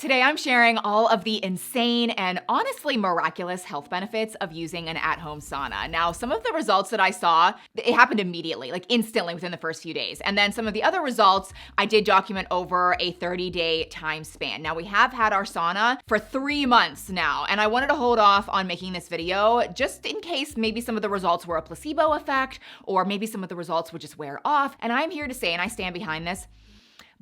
Today, I'm sharing all of the insane and honestly miraculous health benefits of using an at-home sauna. Now, some of the results that I saw, it happened immediately, like instantly within the first few days. And then some of the other results, I did document over a 30-day time span. Now, we have had our sauna for 3 months now, and I wanted to hold off on making this video just in case maybe some of the results were a placebo effect, or maybe some of the results would just wear off. And I'm here to say, and I stand behind this,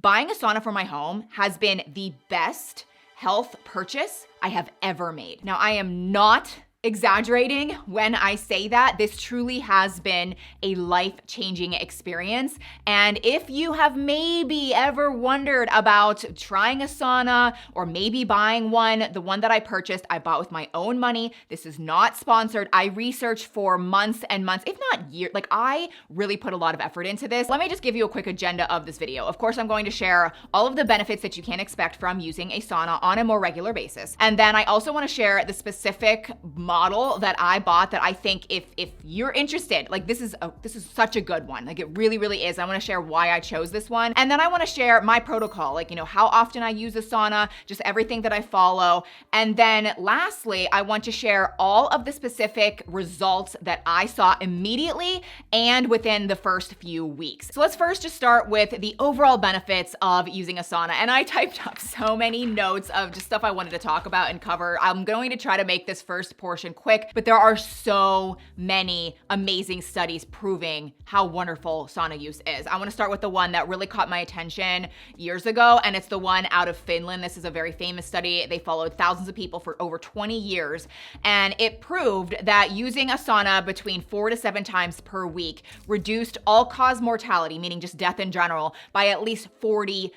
buying a sauna for my home has been the best health purchase I have ever made. Now, I am not exaggerating when I say that. This truly has been a life-changing experience. And if you have maybe ever wondered about trying a sauna or maybe buying one, the one that I purchased, I bought with my own money. This is not sponsored. I researched for months and months, if not years. Like, I really put a lot of effort into this. Let me just give you a quick agenda of this video. Of course, I'm going to share all of the benefits that you can expect from using a sauna on a more regular basis. And then I also want to share the specific model that I bought that I think if you're interested, like this is such a good one. Like, it really, really is. I want to share why I chose this one. And then I want to share my protocol, like, how often I use a sauna, just everything that I follow. And then lastly, I want to share all of the specific results that I saw immediately and within the first few weeks. So let's first just start with the overall benefits of using a sauna. And I typed up so many notes of just stuff I wanted to talk about and cover. I'm going to try to make this first portion quick, but there are so many amazing studies proving how wonderful sauna use is. I want to start with the one that really caught my attention years ago, and it's the one out of Finland. This is a very famous study. They followed thousands of people for over 20 years, and it proved that using a sauna between 4 to 7 times per week reduced all-cause mortality, meaning just death in general, by at least 40%.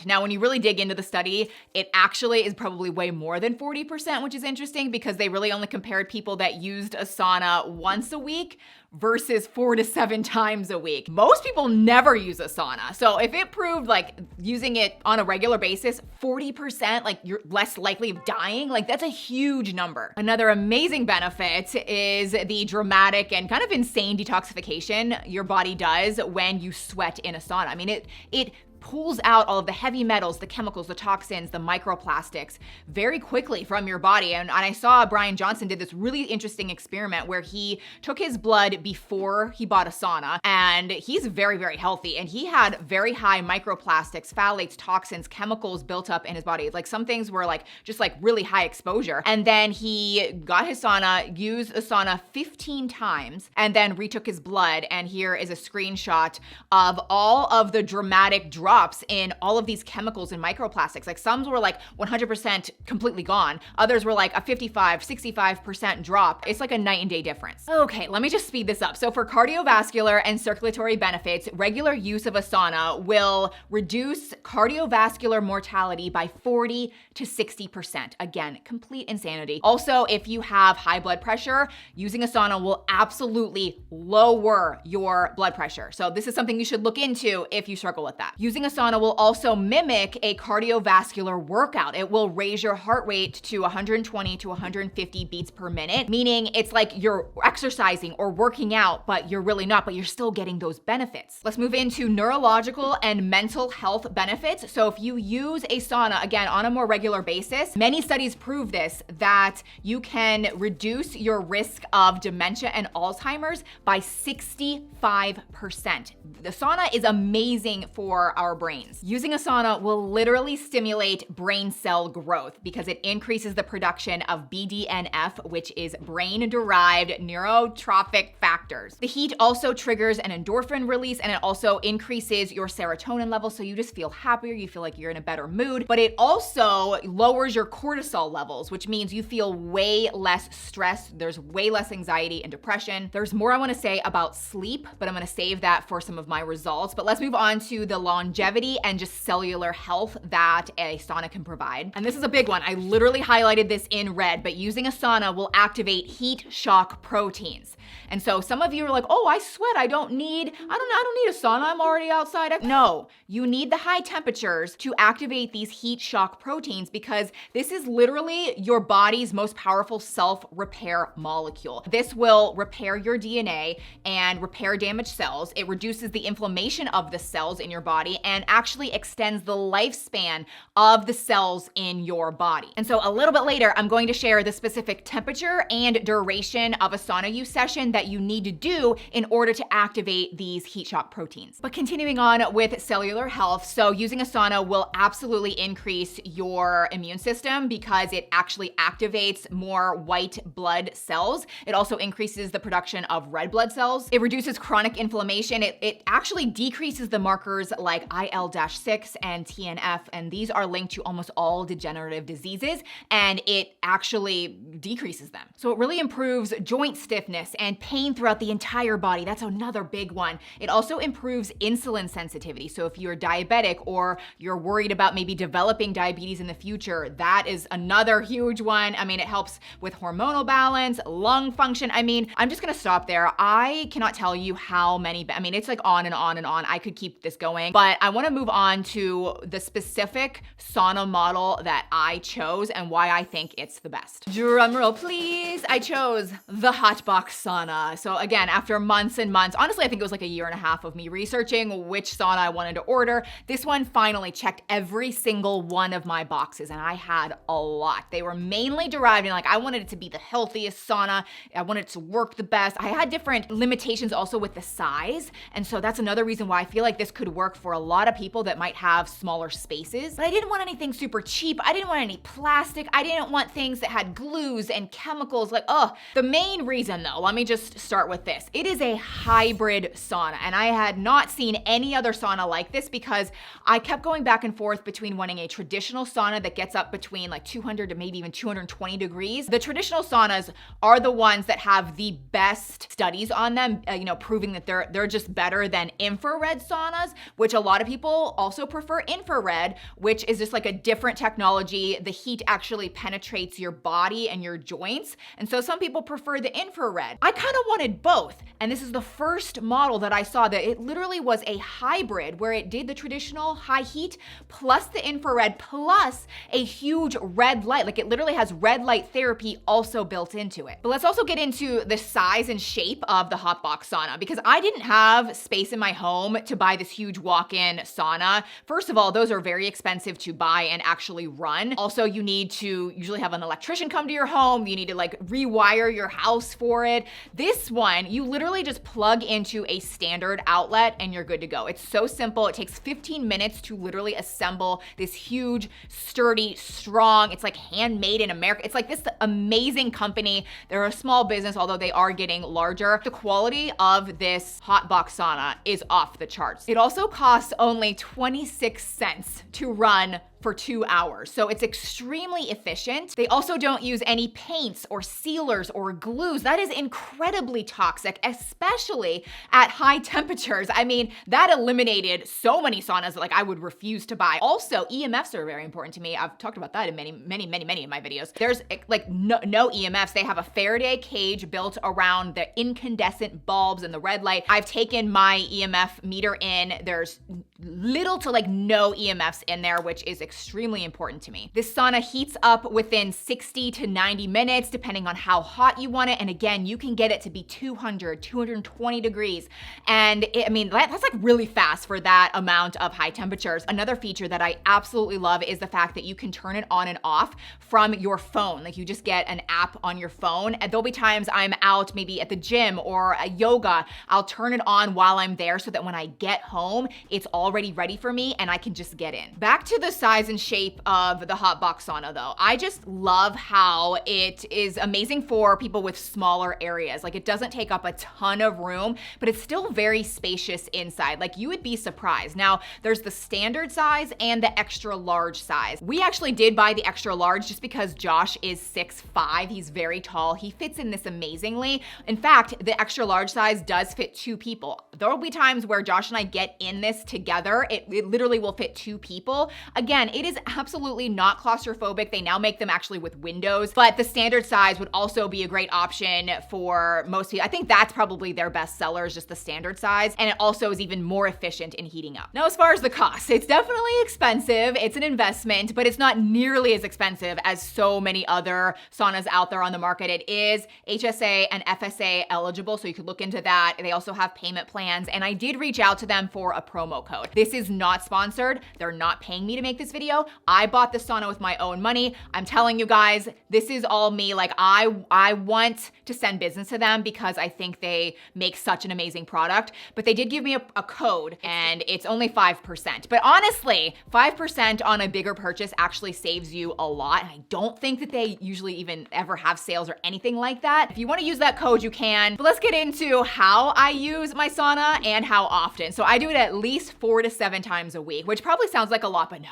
Now, when you really dig into the study, it actually is probably way more than 40%, which is interesting because they really only compared people that used a sauna once a week versus 4 to 7 times a week. Most people never use a sauna. So if it proved like using it on a regular basis, 40%, like you're less likely of dying, like that's a huge number. Another amazing benefit is the dramatic and kind of insane detoxification your body does when you sweat in a sauna. I mean, it pulls out all of the heavy metals, the chemicals, the toxins, the microplastics very quickly from your body. And I saw Brian Johnson did this really interesting experiment where he took his blood before he bought a sauna, and he's very, very healthy. And he had very high microplastics, phthalates, toxins, chemicals built up in his body. Like, some things were just really high exposure. And then he got his sauna, used a sauna 15 times, and then retook his blood. And here is a screenshot of all of the dramatic drops in all of these chemicals and microplastics. Like, some were like 100% completely gone. Others were like a 55, 65% drop. It's like a night and day difference. Okay, let me just speed this up. So for cardiovascular and circulatory benefits, regular use of a sauna will reduce cardiovascular mortality by 40 to 60%. Again, complete insanity. Also, if you have high blood pressure, using a sauna will absolutely lower your blood pressure. So this is something you should look into if you struggle with that. Using a sauna will also mimic a cardiovascular workout. It will raise your heart rate to 120 to 150 beats per minute, meaning it's like you're exercising or working out, but you're really not, but you're still getting those benefits. Let's move into neurological and mental health benefits. So if you use a sauna, again, on a more regular basis, many studies prove this, that you can reduce your risk of dementia and Alzheimer's by 65%. The sauna is amazing for our brains. Using a sauna will literally stimulate brain cell growth because it increases the production of BDNF, which is brain-derived neurotrophic factors. The heat also triggers an endorphin release, and it also increases your serotonin level, so you just feel happier, you feel like you're in a better mood, but it also lowers your cortisol levels, which means you feel way less stressed. There's way less anxiety and depression. There's more I want to say about sleep, but I'm going to save that for some of my results. But let's move on to the longevity and just cellular health that a sauna can provide. And this is a big one. I literally highlighted this in red, but using a sauna will activate heat shock proteins. And so some of you are like, oh, I sweat. I don't need a sauna. I'm already outside. No, you need the high temperatures to activate these heat shock proteins because this is literally your body's most powerful self-repair molecule. This will repair your DNA and repair damaged cells. It reduces the inflammation of the cells in your body and actually extends the lifespan of the cells in your body. And so a little bit later, I'm going to share the specific temperature and duration of a sauna use session that you need to do in order to activate these heat shock proteins. But continuing on with cellular health, so using a sauna will absolutely increase your immune system because it actually activates more white blood cells. It also increases the production of red blood cells. It reduces chronic inflammation. It actually decreases the markers like IL-6 and TNF, and these are linked to almost all degenerative diseases, and it actually decreases them. So it really improves joint stiffness and pain throughout the entire body. That's another big one. It also improves insulin sensitivity. So if you're diabetic or you're worried about maybe developing diabetes in the future, that is another huge one. I mean, it helps with hormonal balance, lung function. I mean, I'm just gonna stop there. I cannot tell you how many, I mean, it's like on and on and on. I could keep this going, but I wanna move on to the specific sauna model that I chose and why I think it's the best. Drum roll, please. I chose the hot box sauna. So again, after months and months, honestly, I think it was like a year and a half of me researching which sauna I wanted to order. This one finally checked every single one of my boxes, and I had a lot. They were mainly derived in like, I wanted it to be the healthiest sauna. I wanted it to work the best. I had different limitations also with the size. And so that's another reason why I feel like this could work for a lot of people that might have smaller spaces. But I didn't want anything super cheap. I didn't want any plastic. I didn't want things that had glues and chemicals. Like, the main reason though, let me just start with this. It is a hybrid sauna, and I had not seen any other sauna like this because I kept going back and forth between wanting a traditional sauna that gets up between like 200 to maybe even 220 degrees. The traditional saunas are the ones that have the best studies on them, proving that they're just better than infrared saunas, which a lot of people also prefer infrared, which is just like a different technology. The heat actually penetrates your body and your joints. And so some people prefer the infrared. I kind of wanted both. And this is the first model that I saw that it literally was a hybrid where it did the traditional high heat plus the infrared plus a huge red light. Like it literally has red light therapy also built into it. But let's also get into the size and shape of the hot box sauna because I didn't have space in my home to buy this huge walk-in sauna. First of all, those are very expensive to buy and actually run. Also, you need to usually have an electrician come to your home. You need to like rewire your house for it. This one, you literally just plug into a standard outlet and you're good to go. It's so simple. It takes 15 minutes to literally assemble this huge, sturdy, strong, it's like handmade in America. It's like this amazing company. They're a small business, although they are getting larger. The quality of this hot box sauna is off the charts. It also costs only 26 cents to run for 2 hours. So it's extremely efficient. They also don't use any paints or sealers or glues. That is incredibly toxic, especially at high temperatures. I mean, that eliminated so many saunas that like I would refuse to buy. Also, EMFs are very important to me. I've talked about that in many of my videos. There's like no EMFs. They have a Faraday cage built around the incandescent bulbs and the red light. I've taken my EMF meter in. There's little to like no EMFs in there, which is extremely important to me. This sauna heats up within 60 to 90 minutes, depending on how hot you want it. And again, you can get it to be 200, 220 degrees. And that's like really fast for that amount of high temperatures. Another feature that I absolutely love is the fact that you can turn it on and off from your phone. Like you just get an app on your phone. And there'll be times I'm out maybe at the gym or a yoga, I'll turn it on while I'm there so that when I get home, it's already ready for me and I can just get in. Back to the size and shape of the hot box sauna though. I just love how it is amazing for people with smaller areas. Like it doesn't take up a ton of room, but it's still very spacious inside. Like you would be surprised. Now there's the standard size and the extra large size. We actually did buy the extra large just because Josh is 6'5". He's very tall. He fits in this amazingly. In fact, the extra large size does fit 2 people. There will be times where Josh and I get in this together. It literally will fit 2 people. Again, again, it is absolutely not claustrophobic. They now make them actually with windows, but the standard size would also be a great option for most people. I think that's probably their best seller, is just the standard size, and it also is even more efficient in heating up. Now, as far as the cost, it's definitely expensive. It's an investment, but it's not nearly as expensive as so many other saunas out there on the market. It is HSA and FSA eligible, so you could look into that. They also have payment plans, and I did reach out to them for a promo code. This is not sponsored. They're not paying me to make this video. I bought this sauna with my own money. I'm telling you guys, this is all me. Like, I want to send business to them because I think they make such an amazing product, but they did give me a code, and it's only 5%. But honestly, 5% on a bigger purchase actually saves you a lot. And I don't think that they usually even ever have sales or anything like that. If you want to use that code, you can. But let's get into how I use my sauna and how often. So I do it at least 4 to 7 times a week, which probably sounds like a lot, but no,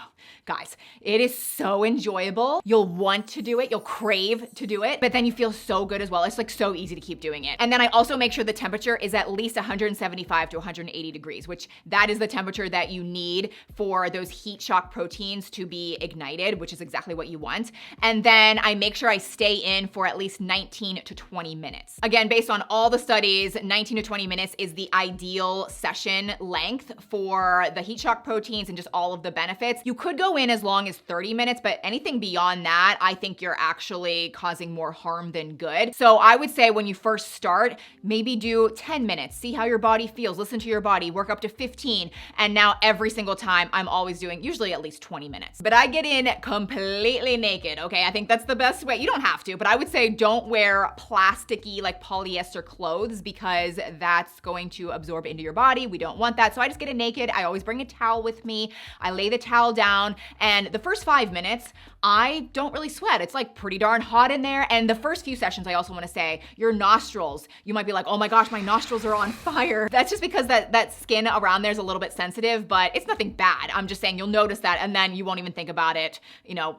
guys, it is so enjoyable. You'll want to do it. You'll crave to do it, but then you feel so good as well. It's like so easy to keep doing it. And then I also make sure the temperature is at least 175 to 180 degrees, which that is the temperature that you need for those heat shock proteins to be ignited, which is exactly what you want. And then I make sure I stay in for at least 19 to 20 minutes. Again, based on all the studies, 19 to 20 minutes is the ideal session length for the heat shock proteins and just all of the benefits. You could go in as long as 30 minutes, but anything beyond that, I think you're actually causing more harm than good. So I would say when you first start, maybe do 10 minutes, see how your body feels, listen to your body, work up to 15. And now every single time I'm always doing usually at least 20 minutes. But I get in completely naked, okay? I think that's the best way. You don't have to, but I would say don't wear plasticky, like polyester clothes, because that's going to absorb into your body. We don't want that. So I just get in naked. I always bring a towel with me. I lay the towel down, and the first 5 minutes, I don't really sweat. It's like pretty darn hot in there. And the first few sessions, I also want to say, your nostrils, you might be like, oh my gosh, my nostrils are on fire. That's just because that skin around there is a little bit sensitive, but it's nothing bad. I'm just saying you'll notice that, and then you won't even think about it,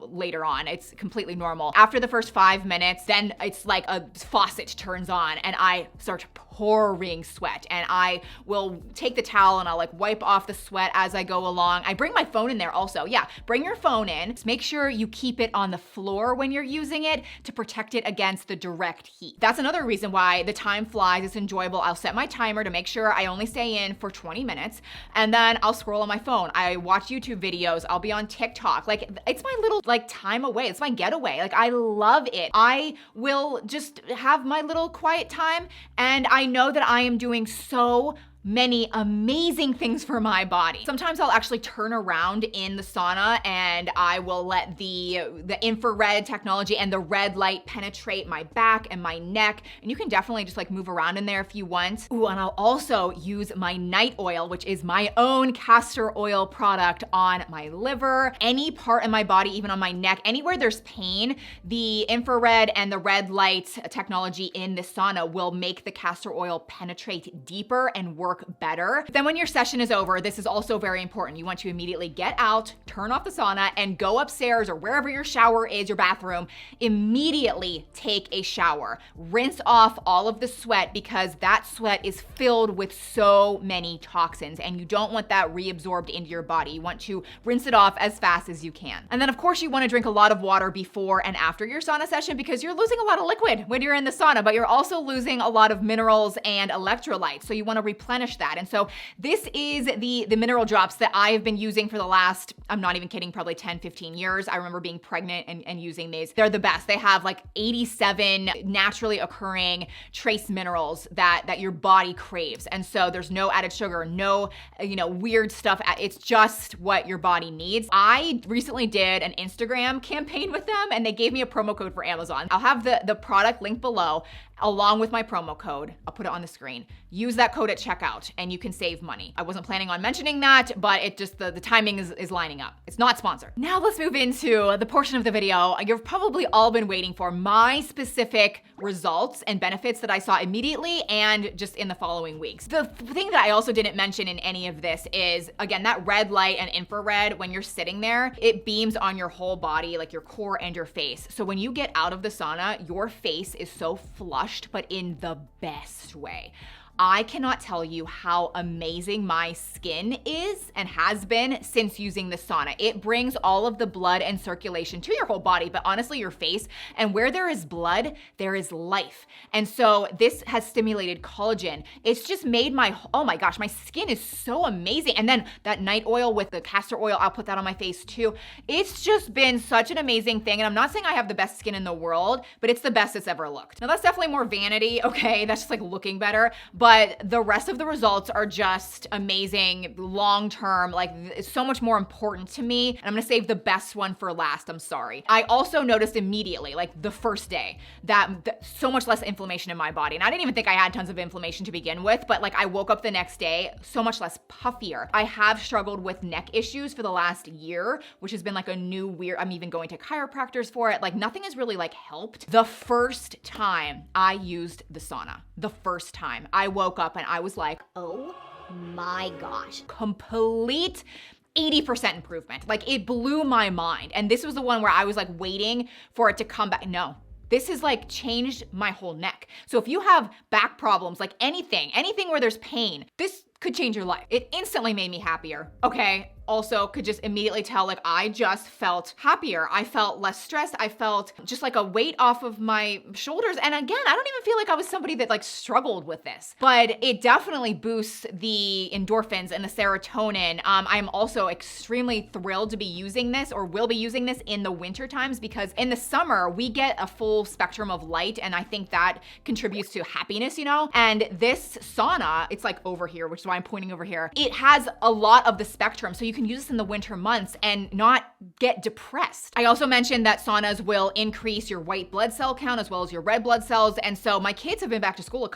later on. It's completely normal. After the first 5 minutes, then it's like a faucet turns on and I start pouring sweat, and I will take the towel and I'll like wipe off the sweat as I go along. I bring my phone in there also. Yeah, bring your phone in. Just make sure you keep it on the floor when you're using it to protect it against the direct heat. That's another reason why the time flies. It's enjoyable. I'll set my timer to make sure I only stay in for 20 minutes, and then I'll scroll on my phone. I watch YouTube videos. I'll be on TikTok. Like, it's my little time away. It's my getaway. Like, I love it. I will just have my little quiet time, and I know that I am doing so many amazing things for my body. Sometimes I'll actually turn around in the sauna and I will let the infrared technology and the red light penetrate my back and my neck. And you can definitely just like move around in there if you want. Ooh, and I'll also use my night oil, which is my own castor oil product, on my liver, any part in my body, even on my neck, anywhere there's pain. The infrared and the red light technology in the sauna will make the castor oil penetrate deeper and work better. Then when your session is over, this is also very important. You want to immediately get out, turn off the sauna, and go upstairs or wherever your shower is, your bathroom, immediately take a shower. Rinse off all of the sweat, because that sweat is filled with so many toxins and you don't want that reabsorbed into your body. You want to rinse it off as fast as you can. And then of course you want to drink a lot of water before and after your sauna session, because you're losing a lot of liquid when you're in the sauna, but you're also losing a lot of minerals and electrolytes. So you want to replenish that. And so this is the mineral drops that I have been using for the last, I'm not even kidding, probably 10, 15 years. I remember being pregnant and using these. They're the best. They have like 87 naturally occurring trace minerals that your body craves. And so there's no added sugar, no, weird stuff. It's just what your body needs. I recently did an Instagram campaign with them and they gave me a promo code for Amazon. I'll have the product linked below along with my promo code. I'll put it on the screen. Use that code at checkout and you can save money. I wasn't planning on mentioning that, but it just, the timing is lining up. It's not sponsored. Now let's move into the portion of the video you've probably all been waiting for, my specific results and benefits that I saw immediately and just in the following weeks. The thing that I also didn't mention in any of this is, again, that red light and infrared, when you're sitting there, it beams on your whole body, like your core and your face. So when you get out of the sauna, your face is so flushed, but in the best way. I cannot tell you how amazing my skin is and has been since using the sauna. It brings all of the blood and circulation to your whole body, but honestly, your face. And where there is blood, there is life. And so this has stimulated collagen. It's just made oh my gosh, my skin is so amazing. And then that night oil with the castor oil, I'll put that on my face too. It's just been such an amazing thing. And I'm not saying I have the best skin in the world, but it's the best it's ever looked. Now that's definitely more vanity, okay? That's just like looking better. But the rest of the results are just amazing, long-term, like it's so much more important to me. And I'm gonna save the best one for last, I'm sorry. I also noticed immediately, like the first day, that so much less inflammation in my body. And I didn't even think I had tons of inflammation to begin with, but like I woke up the next day so much less puffier. I have struggled with neck issues for the last year, which has been like a new weird, I'm even going to chiropractors for it. Like nothing has really like helped. The first time I used the sauna, the first time I woke up and I was like, Oh my gosh. complete 80% improvement. Like it blew my mind. And this was the one where I was like waiting for it to come back. No. This has like changed my whole neck. So if you have back problems, like anything where there's pain, this could change your life. It instantly made me happier. Okay. Also could just immediately tell, like I just felt happier. I felt less stressed. I felt just like a weight off of my shoulders. And again, I don't even feel like I was somebody that like struggled with this, but it definitely boosts the endorphins and the serotonin. I'm also extremely thrilled to be using this, or will be using this in the winter times, because in the summer we get a full spectrum of light. And I think that contributes to happiness, you know? And this sauna, it's like over here, which is why I'm pointing over here. It has a lot of the spectrum. So you can use this in the winter months and not get depressed. I also mentioned that saunas will increase your white blood cell count as well as your red blood cells. And so my kids have been back to school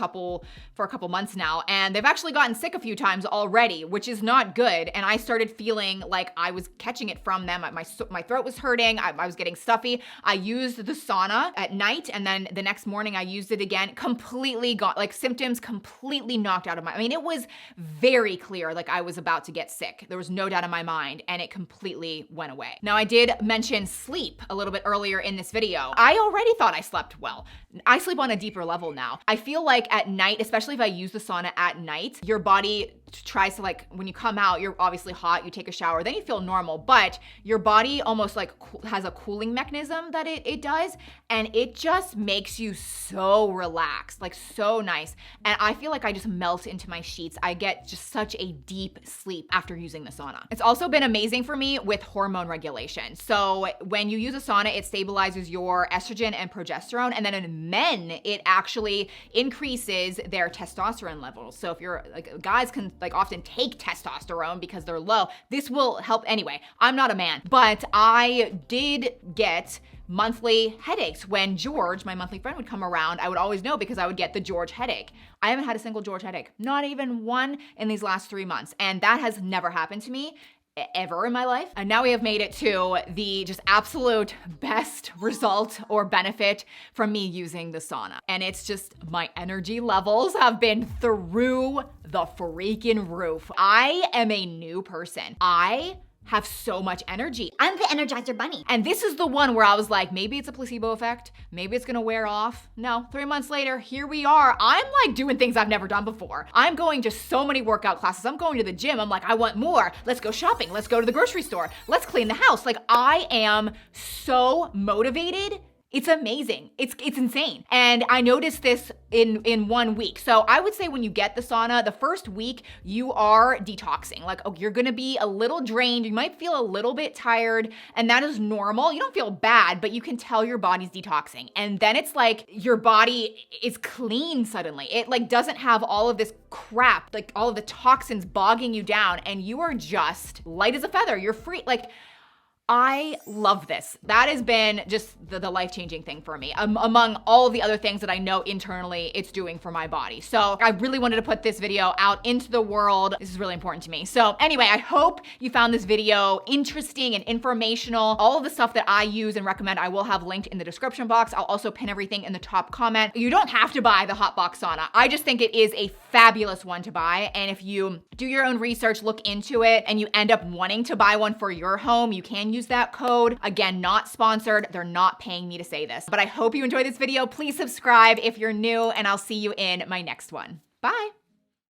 for a couple months now, and they've actually gotten sick a few times already, which is not good. And I started feeling like I was catching it from them. My throat was hurting. I was getting stuffy. I used the sauna at night, and then the next morning I used it again. Completely got like symptoms completely knocked out of I mean, it was very clear like I was about to get sick. There was no doubt in my mind, and it completely went away. Now, I did mention sleep a little bit earlier in this video. I already thought I slept well. I sleep on a deeper level now. I feel like at night, especially if I use the sauna at night, your body tries to like, when you come out, you're obviously hot, you take a shower, then you feel normal, but your body almost like has a cooling mechanism that it does, and it just makes you so relaxed, like so nice. And I feel like I just melt into my sheets. I get just such a deep sleep after using the sauna. It's also been amazing for me with hormone regulation. So when you use a sauna, it stabilizes your estrogen and progesterone. And then in men, it actually increases their testosterone levels. So if you're like, guys can like often take testosterone because they're low. This will help anyway. I'm not a man, but I did get monthly headaches. When George, my monthly friend, would come around, I would always know because I would get the George headache. I haven't had a single George headache, not even one in these last 3 months. And that has never happened to me ever in my life. And now we have made it to the just absolute best result or benefit from me using the sauna. And it's just my energy levels have been through the freaking roof. I am a new person. I have so much energy. I'm the Energizer Bunny. And this is the one where I was like, maybe it's a placebo effect. Maybe it's gonna wear off. No, 3 months later, here we are. I'm like doing things I've never done before. I'm going to so many workout classes. I'm going to the gym. I'm like, I want more. Let's go shopping. Let's go to the grocery store. Let's clean the house. Like I am so motivated. It's amazing. It's insane. And I noticed this in 1 week. So I would say when you get the sauna, the first week you are detoxing. Like, oh, you're gonna be a little drained. You might feel a little bit tired, and that is normal. You don't feel bad, but you can tell your body's detoxing. And then it's like your body is clean suddenly. It like doesn't have all of this crap, like all of the toxins bogging you down, and you are just light as a feather. You're free. Like, I love this. That has been just the life-changing thing for me, among all of the other things that I know internally it's doing for my body. So I really wanted to put this video out into the world. This is really important to me. So anyway, I hope you found this video interesting and informational. All of the stuff that I use and recommend, I will have linked in the description box. I'll also pin everything in the top comment. You don't have to buy the Hot Box Sauna. I just think it is a fabulous one to buy. And if you do your own research, look into it, and you end up wanting to buy one for your home, you can use that code. Again, not sponsored. They're not paying me to say this, but I hope you enjoyed this video. Please subscribe if you're new, and I'll see you in my next one. Bye.